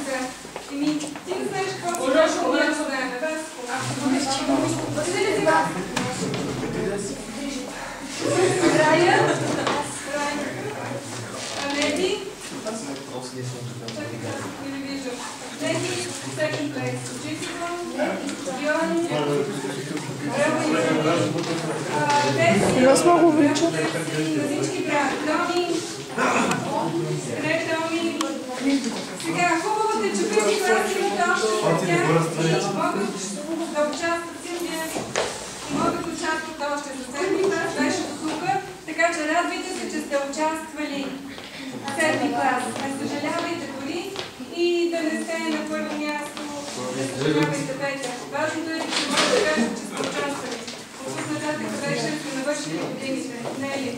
за... Ти не знаеш какво си дошъл, ние го знаем. Отиде ли ти вас? Рая? Леди? Не ви виждам. Леди, second place. Йоан? И вас много увлича. Всички брат. Томи? Къде Томи? Сега, хубавото е, че преди класи имат още за тях и могат да участват Силвия и могат да участват още за седми клас, беше до тук, така че радвайте се, че сте участвали в седми клас. Не съжалявайте дори и да не сте на първо място, не съжалявайте Петя. Важното е, че може да кажете, че сте участвали. От тук нататък вече сте навършили годините. Не е ли?